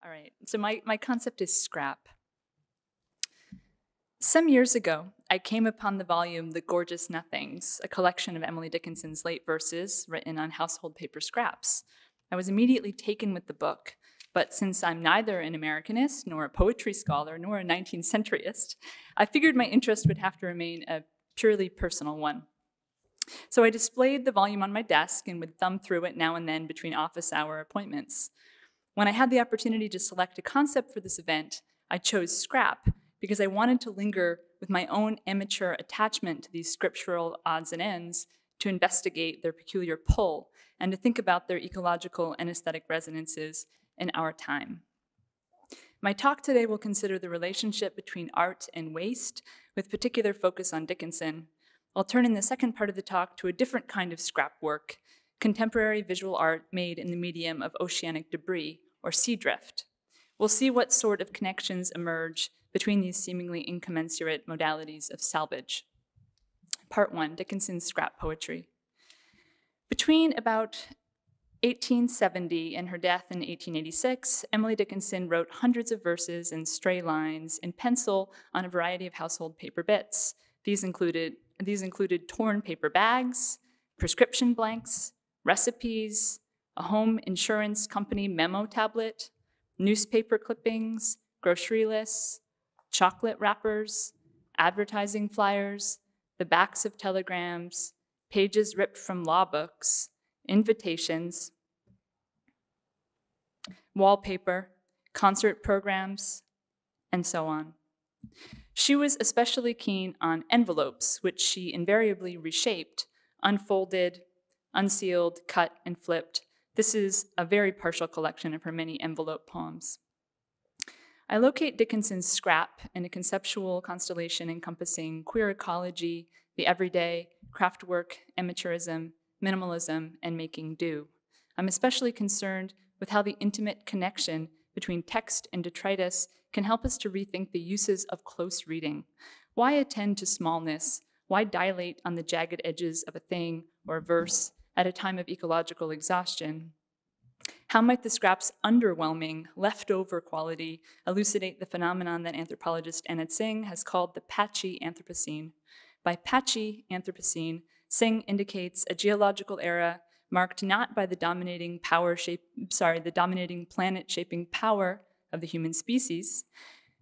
All right, so my concept is scrap. Some years ago, I came upon the volume The Gorgeous Nothings, a collection of Emily Dickinson's late verses written on household paper scraps. I was immediately taken with the book, but since I'm neither an Americanist, nor a poetry scholar, nor a 19th centuryist, I figured my interest would have to remain a purely personal one. So I displayed the volume on my desk and would thumb through it now and then between office hour appointments. When I had the opportunity to select a concept for this event, I chose scrap because I wanted to linger with my own amateur attachment to these scriptural odds and ends to investigate their peculiar pull and to think about their ecological and aesthetic resonances in our time. My talk today will consider the relationship between art and waste, with particular focus on Dickinson. I'll turn in the second part of the talk to a different kind of scrap work, contemporary visual art made in the medium of oceanic debris, or sea drift. We'll see what sort of connections emerge between these seemingly incommensurate modalities of salvage. Part 1, Dickinson's scrap poetry. Between about 1870 and her death in 1886, Emily Dickinson wrote hundreds of verses and stray lines in pencil on a variety of household paper bits. These included torn paper bags, prescription blanks, recipes, a home insurance company memo tablet, newspaper clippings, grocery lists, chocolate wrappers, advertising flyers, the backs of telegrams, pages ripped from law books, invitations, wallpaper, concert programs, and so on. She was especially keen on envelopes, which she invariably reshaped, unfolded, unsealed, cut, and flipped. This is a very partial collection of her many envelope poems. I locate Dickinson's scrap in a conceptual constellation encompassing queer ecology, the everyday, craft work, amateurism, minimalism, and making do. I'm especially concerned with how the intimate connection between text and detritus can help us to rethink the uses of close reading. Why attend to smallness? Why dilate on the jagged edges of a thing or a verse at a time of ecological exhaustion? How might the scrap's underwhelming, leftover quality elucidate the phenomenon that anthropologist Anand Singh has called the patchy Anthropocene? By patchy Anthropocene, Singh indicates a geological era marked not by the dominating planet-shaping power of the human species,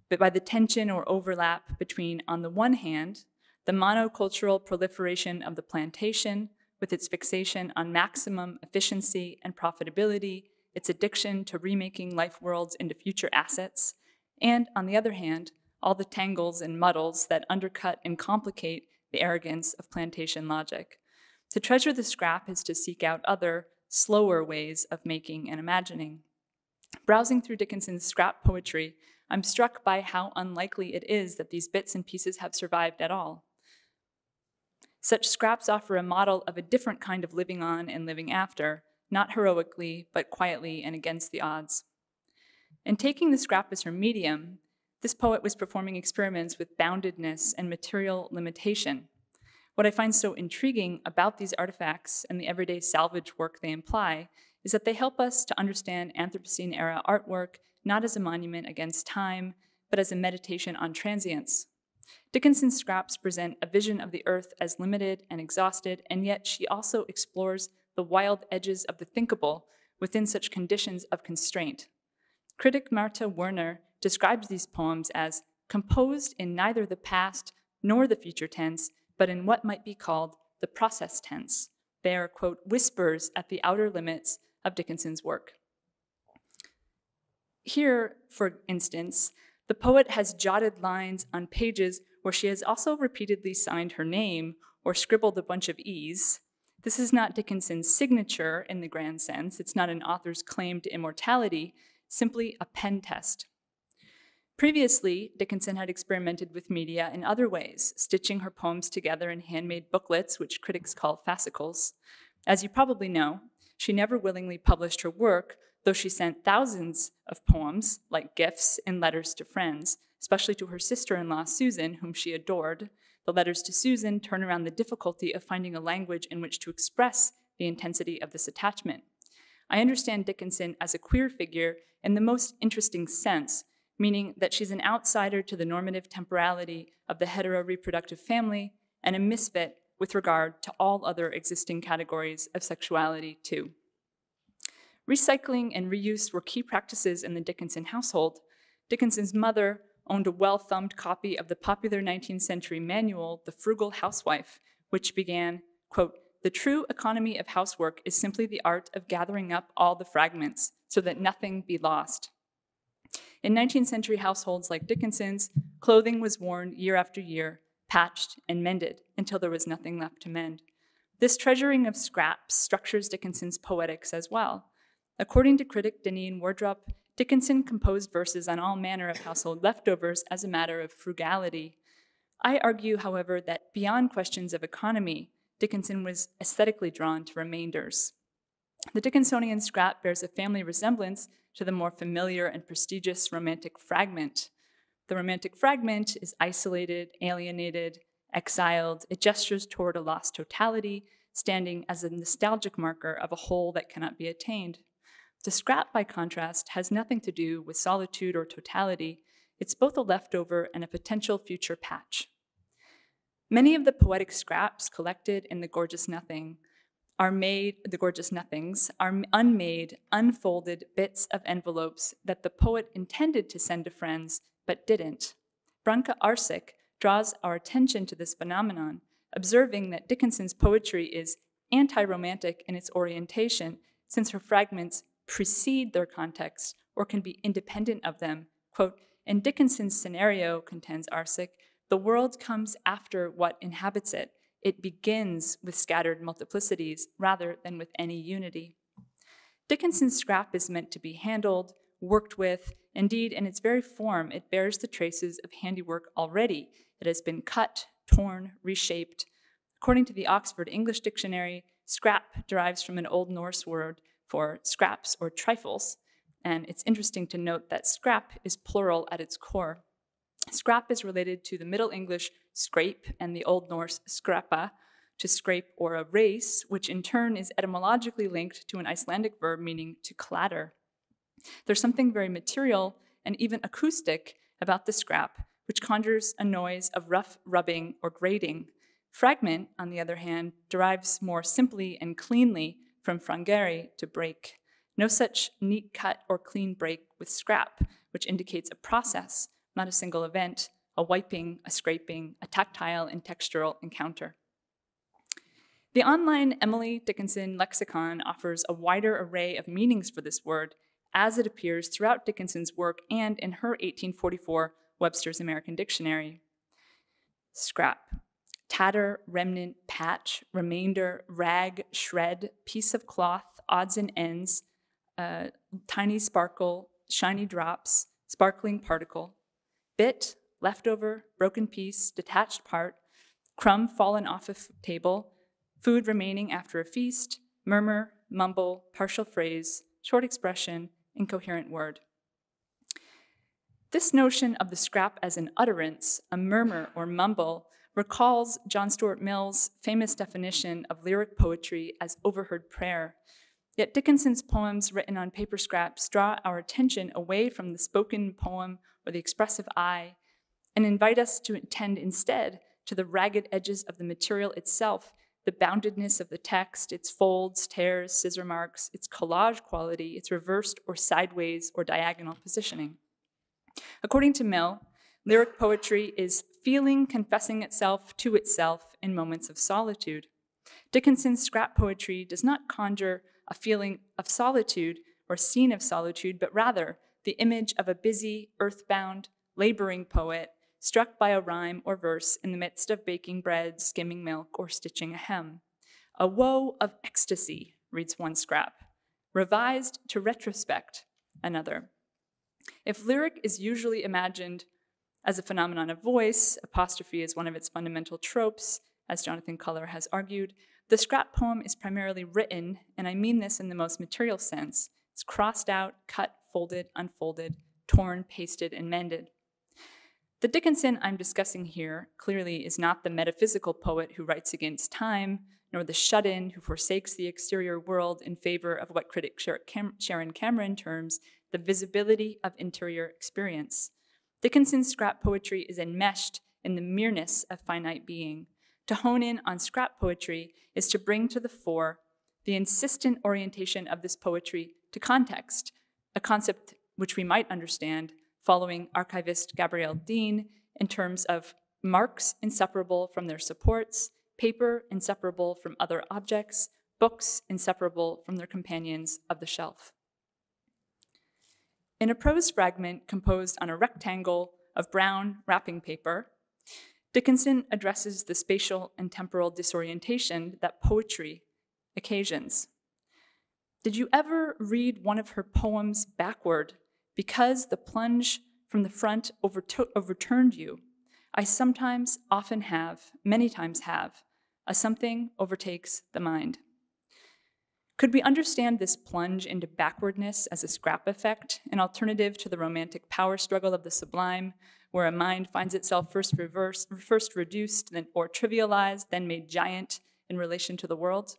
but by the tension or overlap between, on the one hand, the monocultural proliferation of the plantation, with its fixation on maximum efficiency and profitability, its addiction to remaking life worlds into future assets, and on the other hand, all the tangles and muddles that undercut and complicate the arrogance of plantation logic. To treasure the scrap is to seek out other, slower ways of making and imagining. Browsing through Dickinson's scrap poetry, I'm struck by how unlikely it is that these bits and pieces have survived at all. Such scraps offer a model of a different kind of living on and living after, not heroically, but quietly and against the odds. In taking the scrap as her medium, this poet was performing experiments with boundedness and material limitation. What I find so intriguing about these artifacts and the everyday salvage work they imply is that they help us to understand Anthropocene-era artwork not as a monument against time, but as a meditation on transience. Dickinson's scraps present a vision of the earth as limited and exhausted, and yet she also explores the wild edges of the thinkable within such conditions of constraint. Critic Marta Werner describes these poems as composed in neither the past nor the future tense, but in what might be called the process tense. They are, quote, whispers at the outer limits of Dickinson's work. Here, for instance, the poet has jotted lines on pages where she has also repeatedly signed her name or scribbled a bunch of E's. This is not Dickinson's signature in the grand sense. It's not an author's claim to immortality, simply a pen test. Previously, Dickinson had experimented with media in other ways, stitching her poems together in handmade booklets, which critics call fascicles. As you probably know, she never willingly published her work, though she sent thousands of poems, like gifts, in letters to friends, especially to her sister-in-law, Susan, whom she adored. The letters to Susan turn around the difficulty of finding a language in which to express the intensity of this attachment. I understand Dickinson as a queer figure in the most interesting sense, meaning that she's an outsider to the normative temporality of the hetero-reproductive family and a misfit with regard to all other existing categories of sexuality, too. Recycling and reuse were key practices in the Dickinson household. Dickinson's mother owned a well-thumbed copy of the popular 19th century manual, The Frugal Housewife, which began, quote, "The true economy of housework is simply the art of gathering up all the fragments so that nothing be lost." In 19th century households like Dickinson's, clothing was worn year after year, patched and mended until there was nothing left to mend. This treasuring of scraps structures Dickinson's poetics as well. According to critic Deneen Wardrop, Dickinson composed verses on all manner of household leftovers as a matter of frugality. I argue, however, that beyond questions of economy, Dickinson was aesthetically drawn to remainders. The Dickinsonian scrap bears a family resemblance to the more familiar and prestigious romantic fragment. The romantic fragment is isolated, alienated, exiled. It gestures toward a lost totality, standing as a nostalgic marker of a whole that cannot be attained. The scrap, by contrast, has nothing to do with solitude or totality. It's both a leftover and a potential future patch. Many of the poetic scraps collected in The Gorgeous Nothings are unmade, unfolded bits of envelopes that the poet intended to send to friends, but didn't. Branka Arsic draws our attention to this phenomenon, observing that Dickinson's poetry is anti-romantic in its orientation, since her fragments precede their context or can be independent of them. Quote, "In Dickinson's scenario," contends Arsic, "the world comes after what inhabits it. It begins with scattered multiplicities rather than with any unity." Dickinson's scrap is meant to be handled, worked with. Indeed, in its very form, it bears the traces of handiwork already. It has been cut, torn, reshaped. According to the Oxford English Dictionary, scrap derives from an Old Norse word for scraps or trifles, and it's interesting to note that scrap is plural at its core. Scrap is related to the Middle English scrape and the Old Norse scrappa, to scrape or erase, which in turn is etymologically linked to an Icelandic verb meaning to clatter. There's something very material and even acoustic about the scrap, which conjures a noise of rough rubbing or grating. Fragment, on the other hand, derives more simply and cleanly from frangere, to break. No such neat cut or clean break with scrap, which indicates a process, not a single event, a wiping, a scraping, a tactile and textural encounter. The online Emily Dickinson lexicon offers a wider array of meanings for this word as it appears throughout Dickinson's work and in her 1844 Webster's American Dictionary. Scrap: tatter, remnant, patch, remainder, rag, shred, piece of cloth, odds and ends, tiny sparkle, shiny drops, sparkling particle. Bit, leftover, broken piece, detached part, crumb fallen off a table, food remaining after a feast, murmur, mumble, partial phrase, short expression, incoherent word. This notion of the scrap as an utterance, a murmur or mumble, recalls John Stuart Mill's famous definition of lyric poetry as overheard prayer. Yet Dickinson's poems written on paper scraps draw our attention away from the spoken poem or the expressive eye and invite us to attend instead to the ragged edges of the material itself, the boundedness of the text, its folds, tears, scissor marks, its collage quality, its reversed or sideways or diagonal positioning. According to Mill, lyric poetry is feeling confessing itself to itself in moments of solitude. Dickinson's scrap poetry does not conjure a feeling of solitude or scene of solitude, but rather the image of a busy, earthbound, laboring poet struck by a rhyme or verse in the midst of baking bread, skimming milk, or stitching a hem. "A woe of ecstasy," reads one scrap. "Revised to retrospect," another. If lyric is usually imagined as a phenomenon of voice, apostrophe is one of its fundamental tropes, as Jonathan Culler has argued, the scrap poem is primarily written, and I mean this in the most material sense. It's crossed out, cut, folded, unfolded, torn, pasted, and mended. The Dickinson I'm discussing here clearly is not the metaphysical poet who writes against time, nor the shut-in who forsakes the exterior world in favor of what critic Sharon Cameron terms the visibility of interior experience. Dickinson's scrap poetry is enmeshed in the mereness of finite being. To hone in on scrap poetry is to bring to the fore the insistent orientation of this poetry to context, a concept which we might understand following archivist Gabrielle Dean in terms of marks inseparable from their supports, paper inseparable from other objects, books inseparable from their companions of the shelf. In a prose fragment composed on a rectangle of brown wrapping paper, Dickinson addresses the spatial and temporal disorientation that poetry occasions. Did you ever read one of her poems backward because the plunge from the front overturned you? I sometimes, often have, many times have. A something overtakes the mind. Could we understand this plunge into backwardness as a scrap effect, an alternative to the romantic power struggle of the sublime, where a mind finds itself first reduced or trivialized, then made giant in relation to the world?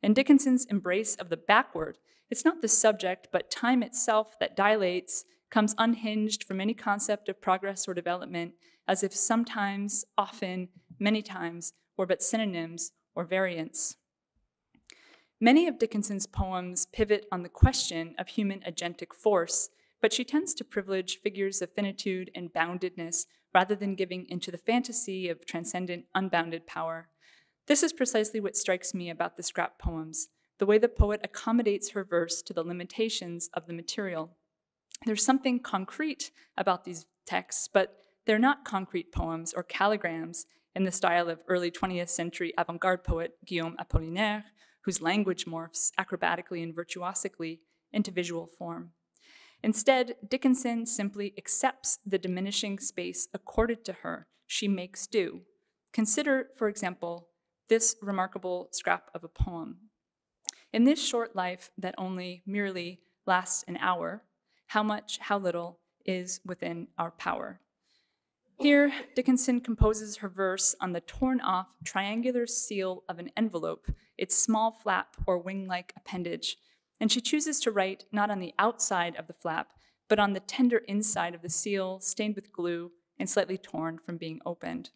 In Dickinson's embrace of the backward, it's not the subject, but time itself that dilates, comes unhinged from any concept of progress or development, as if sometimes, often, many times, were but synonyms or variants. Many of Dickinson's poems pivot on the question of human agentic force, but she tends to privilege figures of finitude and boundedness rather than giving into the fantasy of transcendent, unbounded power. This is precisely what strikes me about the scrap poems, the way the poet accommodates her verse to the limitations of the material. There's something concrete about these texts, but they're not concrete poems or calligrams in the style of early 20th century avant-garde poet Guillaume Apollinaire, whose language morphs acrobatically and virtuosically into visual form. Instead, Dickinson simply accepts the diminishing space accorded to her. She makes do. Consider, for example, this remarkable scrap of a poem. In this short life that only merely lasts an hour, how much, how little is within our power. Here, Dickinson composes her verse on the torn-off triangular seal of an envelope, its small flap or wing-like appendage, and she chooses to write not on the outside of the flap, but on the tender inside of the seal, stained with glue and slightly torn from being opened.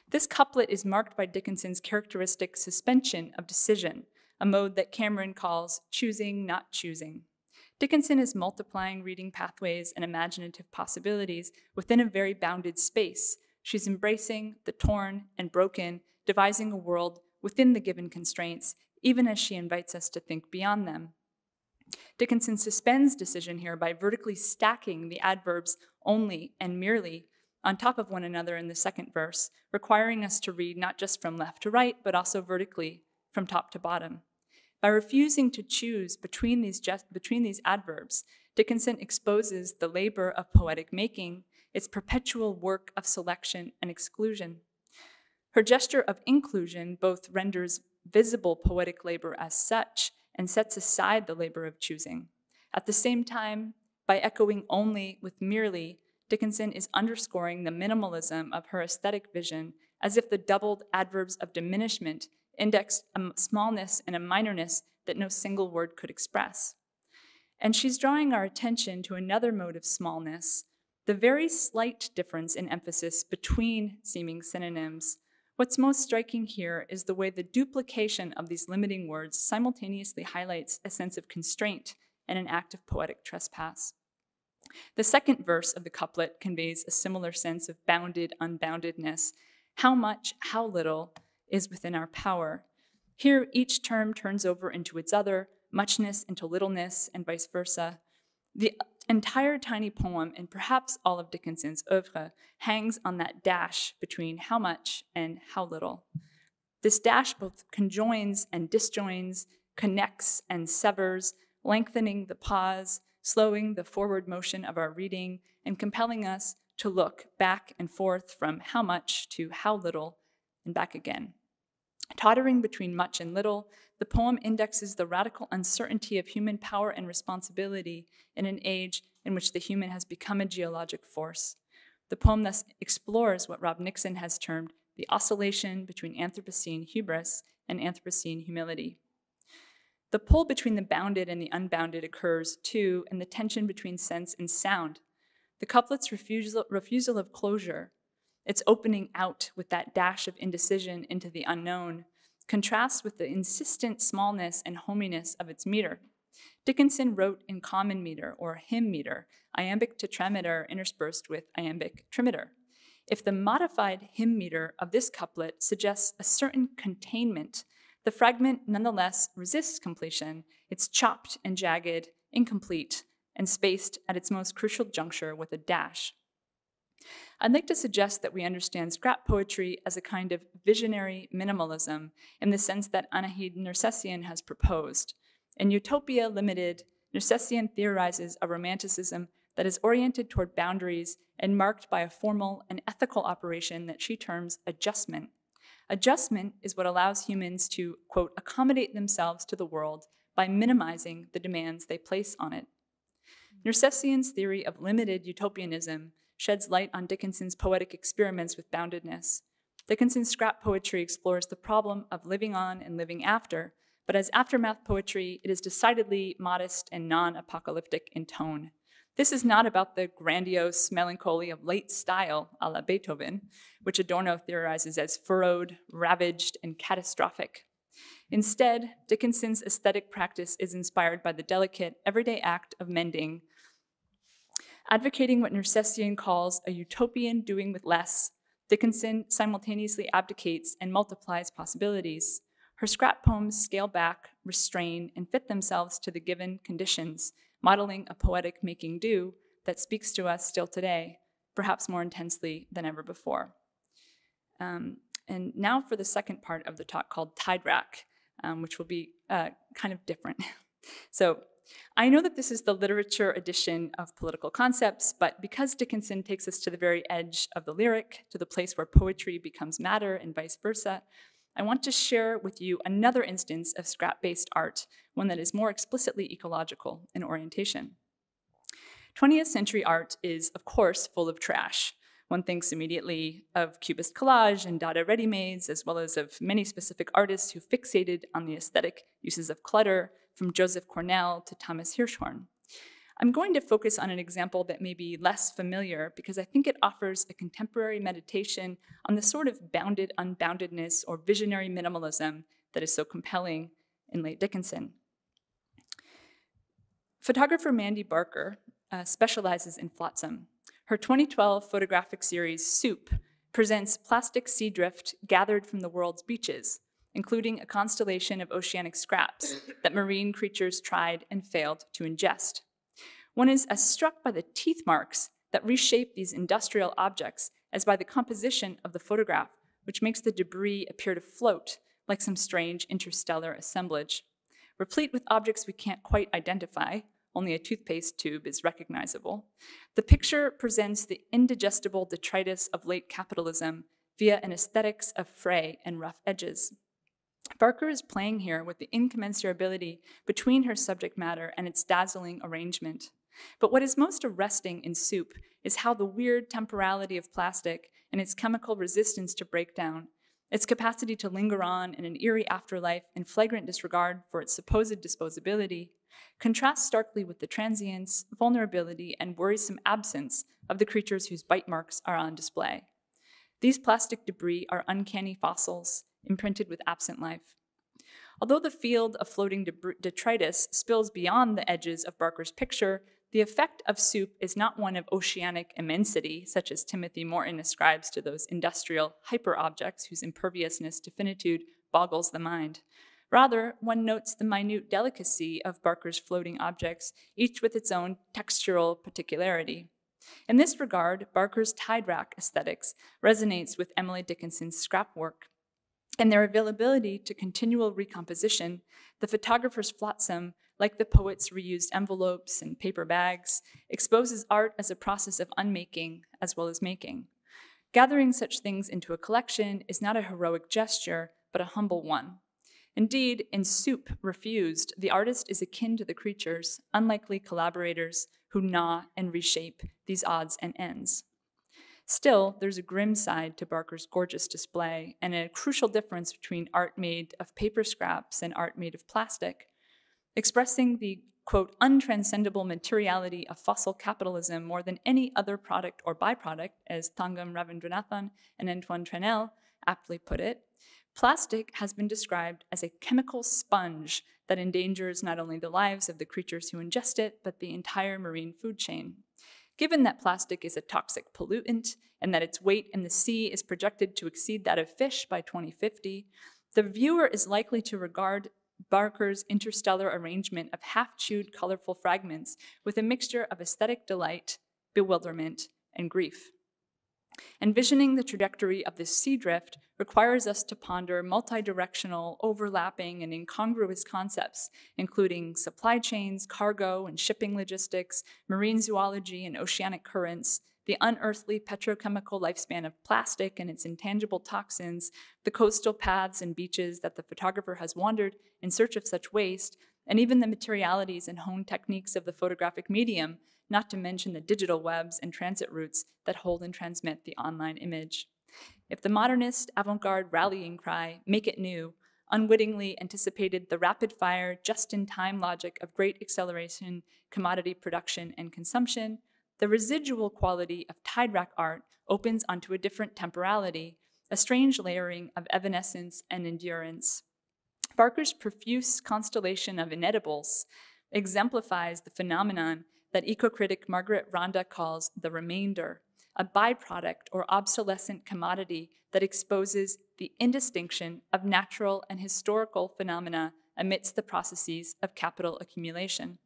This couplet is marked by Dickinson's characteristic suspension of decision, a mode that Cameron calls choosing, not choosing. Dickinson is multiplying reading pathways and imaginative possibilities within a very bounded space. She's embracing the torn and broken, devising a world within the given constraints, even as she invites us to think beyond them. Dickinson suspends decision here by vertically stacking the adverbs only and merely on top of one another in the second verse, requiring us to read not just from left to right, but also vertically from top to bottom. By refusing to choose between these adverbs, Dickinson exposes the labor of poetic making, its perpetual work of selection and exclusion. Her gesture of inclusion both renders visible poetic labor as such and sets aside the labor of choosing. At the same time, by echoing only with merely, Dickinson is underscoring the minimalism of her aesthetic vision, as if the doubled adverbs of diminishment indexed a smallness and a minorness that no single word could express. And she's drawing our attention to another mode of smallness, the very slight difference in emphasis between seeming synonyms. What's most striking here is the way the duplication of these limiting words simultaneously highlights a sense of constraint and an act of poetic trespass. The second verse of the couplet conveys a similar sense of bounded unboundedness. How much, how little is within our power. Here, each term turns over into its other, muchness into littleness, and vice versa. The entire tiny poem, and perhaps all of Dickinson's oeuvre, hangs on that dash between how much and how little. This dash both conjoins and disjoins, connects and severs, lengthening the pause, slowing the forward motion of our reading, and compelling us to look back and forth from how much to how little, and back again. Tottering between much and little, the poem indexes the radical uncertainty of human power and responsibility in an age in which the human has become a geologic force. The poem thus explores what Rob Nixon has termed the oscillation between Anthropocene hubris and Anthropocene humility. The pull between the bounded and the unbounded occurs, too, in the tension between sense and sound. The couplet's refusal of closure, its opening out with that dash of indecision into the unknown, contrasts with the insistent smallness and hominess of its meter. Dickinson wrote in common meter or hymn meter, iambic tetrameter interspersed with iambic trimeter. If the modified hymn meter of this couplet suggests a certain containment, the fragment nonetheless resists completion. It's chopped and jagged, incomplete, and spaced at its most crucial juncture with a dash. I'd like to suggest that we understand scrap poetry as a kind of visionary minimalism in the sense that Anahid Nersessian has proposed. In Utopia Limited, Nersessian theorizes a romanticism that is oriented toward boundaries and marked by a formal and ethical operation that she terms adjustment. Adjustment is what allows humans to, quote, accommodate themselves to the world by minimizing the demands they place on it. Nersessian's theory of limited utopianism sheds light on Dickinson's poetic experiments with boundedness. Dickinson's scrap poetry explores the problem of living on and living after, but as aftermath poetry, it is decidedly modest and non-apocalyptic in tone. This is not about the grandiose melancholy of late style a la Beethoven, which Adorno theorizes as furrowed, ravaged, and catastrophic. Instead, Dickinson's aesthetic practice is inspired by the delicate, everyday act of mending, advocating what Nersessian calls a utopian doing with less. Dickinson simultaneously abdicates and multiplies possibilities. Her scrap poems scale back, restrain, and fit themselves to the given conditions, modeling a poetic making do that speaks to us still today, perhaps more intensely than ever before. And now for the second part of the talk called Tide Rack, which will be kind of different. So I know that this is the literature edition of political concepts, but because Dickinson takes us to the very edge of the lyric, to the place where poetry becomes matter and vice versa, I want to share with you another instance of scrap-based art, one that is more explicitly ecological in orientation. 20th century art is, of course, full of trash. One thinks immediately of Cubist collage and Dada ready-mades, as well as of many specific artists who fixated on the aesthetic uses of clutter, from Joseph Cornell to Thomas Hirschhorn. I'm going to focus on an example that may be less familiar because I think it offers a contemporary meditation on the sort of bounded unboundedness or visionary minimalism that is so compelling in late Dickinson. Photographer Mandy Barker specializes in flotsam. Her 2012 photographic series, Soup, presents plastic sea drift gathered from the world's beaches, including a constellation of oceanic scraps that marine creatures tried and failed to ingest. One is as struck by the teeth marks that reshape these industrial objects as by the composition of the photograph, which makes the debris appear to float like some strange interstellar assemblage. Replete with objects we can't quite identify, only a toothpaste tube is recognizable, the picture presents the indigestible detritus of late capitalism via an aesthetics of fray and rough edges. Barker is playing here with the incommensurability between her subject matter and its dazzling arrangement. But what is most arresting in Soup is how the weird temporality of plastic and its chemical resistance to breakdown, its capacity to linger on in an eerie afterlife in flagrant disregard for its supposed disposability, contrasts starkly with the transience, vulnerability, and worrisome absence of the creatures whose bite marks are on display. These plastic debris are uncanny fossils, imprinted with absent life. Although the field of floating detritus spills beyond the edges of Barker's picture, the effect of Soup is not one of oceanic immensity, such as Timothy Morton ascribes to those industrial hyper-objects whose imperviousness to finitude boggles the mind. Rather, one notes the minute delicacy of Barker's floating objects, each with its own textural particularity. In this regard, Barker's tide rack aesthetics resonates with Emily Dickinson's scrap work. In their availability to continual recomposition, the photographer's flotsam, like the poet's reused envelopes and paper bags, exposes art as a process of unmaking as well as making. Gathering such things into a collection is not a heroic gesture, but a humble one. Indeed, in Soup Refused, the artist is akin to the creatures, unlikely collaborators who gnaw and reshape these odds and ends. Still, there's a grim side to Barker's gorgeous display and a crucial difference between art made of paper scraps and art made of plastic. Expressing the, quote, untranscendable materiality of fossil capitalism more than any other product or byproduct, as Thangam Ravindranathan and Antoine Trenel aptly put it, plastic has been described as a chemical sponge that endangers not only the lives of the creatures who ingest it, but the entire marine food chain. Given that plastic is a toxic pollutant and that its weight in the sea is projected to exceed that of fish by 2050, the viewer is likely to regard Barker's interstellar arrangement of half-chewed colorful fragments with a mixture of aesthetic delight, bewilderment, and grief. Envisioning the trajectory of this sea drift requires us to ponder multi-directional, overlapping, and incongruous concepts, including supply chains, cargo and shipping logistics, marine zoology and oceanic currents, the unearthly petrochemical lifespan of plastic and its intangible toxins, the coastal paths and beaches that the photographer has wandered in search of such waste, and even the materialities and honed techniques of the photographic medium, not to mention the digital webs and transit routes that hold and transmit the online image. If the modernist avant-garde rallying cry, "Make it new," unwittingly anticipated the rapid-fire, just-in-time logic of great acceleration, commodity production, and consumption, the residual quality of tide rack art opens onto a different temporality, a strange layering of evanescence and endurance. Barker's profuse constellation of inedibles exemplifies the phenomenon that eco-critic Margaret Ronda calls the remainder, a byproduct or obsolescent commodity that exposes the indistinction of natural and historical phenomena amidst the processes of capital accumulation.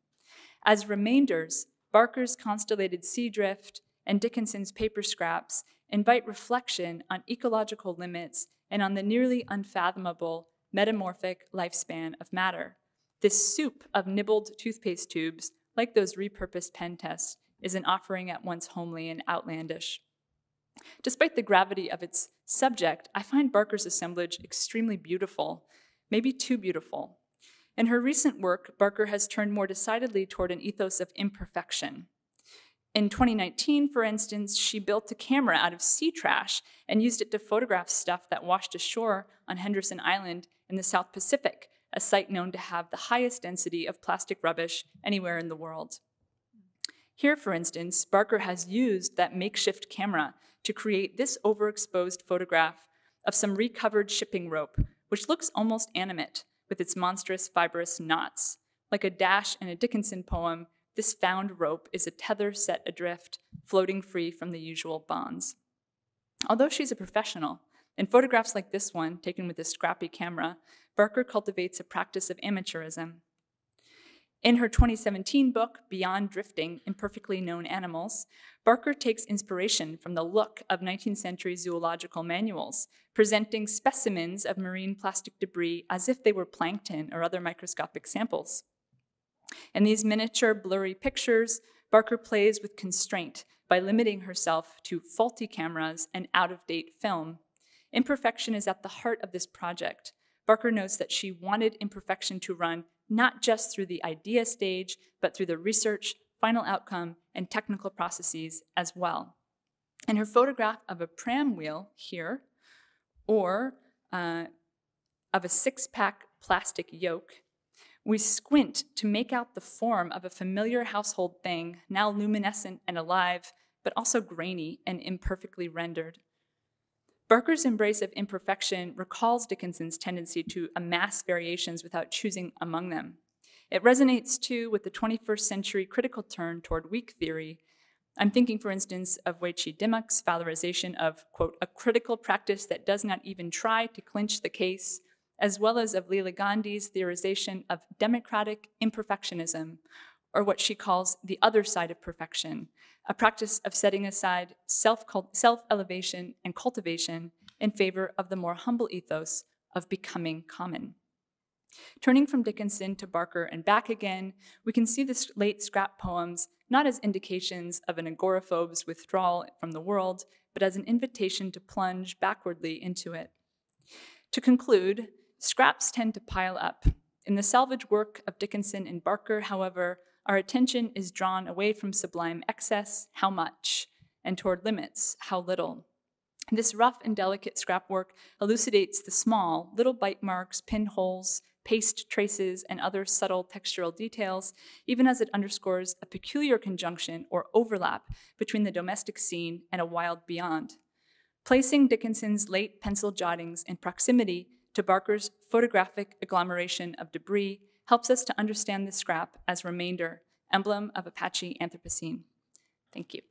As remainders, Barker's constellated sea drift and Dickinson's paper scraps invite reflection on ecological limits and on the nearly unfathomable metamorphic lifespan of matter. This soup of nibbled toothpaste tubes, like those repurposed pen tests, is an offering at once homely and outlandish. Despite the gravity of its subject, I find Barker's assemblage extremely beautiful, maybe too beautiful. In her recent work, Barker has turned more decidedly toward an ethos of imperfection. In 2019, for instance, she built a camera out of sea trash and used it to photograph stuff that washed ashore on Henderson Island in the South Pacific, a site known to have the highest density of plastic rubbish anywhere in the world. Here, for instance, Barker has used that makeshift camera to create this overexposed photograph of some recovered shipping rope, which looks almost animate with its monstrous fibrous knots. Like a dash in a Dickinson poem, this found rope is a tether set adrift, floating free from the usual bonds. Although she's a professional, in photographs like this one, taken with a scrappy camera, Barker cultivates a practice of amateurism. In her 2017 book, Beyond Drifting, Imperfectly Known Animals, Barker takes inspiration from the look of 19th century zoological manuals, presenting specimens of marine plastic debris as if they were plankton or other microscopic samples. In these miniature, blurry pictures, Barker plays with constraint by limiting herself to faulty cameras and out-of-date film. Imperfection is at the heart of this project. Barker notes that she wanted imperfection to run not just through the idea stage, but through the research, final outcome, and technical processes as well. In her photograph of a pram wheel here, or of a six-pack plastic yoke, we squint to make out the form of a familiar household thing, now luminescent and alive, but also grainy and imperfectly rendered. Barker's embrace of imperfection recalls Dickinson's tendency to amass variations without choosing among them. It resonates, too, with the 21st century critical turn toward weak theory. I'm thinking, for instance, of Weiqi Dimmock's valorization of, quote, a critical practice that does not even try to clinch the case, as well as of Leela Gandhi's theorization of democratic imperfectionism, or what she calls the other side of perfection, a practice of setting aside self-elevation and cultivation in favor of the more humble ethos of becoming common. Turning from Dickinson to Barker and back again, we can see the late scrap poems not as indications of an agoraphobe's withdrawal from the world, but as an invitation to plunge backwardly into it. To conclude, scraps tend to pile up. In the salvage work of Dickinson and Barker, however, our attention is drawn away from sublime excess, how much, and toward limits, how little. This rough and delicate scrap work elucidates the small, little bite marks, pinholes, paste traces, and other subtle textural details, even as it underscores a peculiar conjunction or overlap between the domestic scene and a wild beyond. Placing Dickinson's late pencil jottings in proximity to Barker's photographic agglomeration of debris helps us to understand the scrap as remainder, emblem of Apache Anthropocene. Thank you.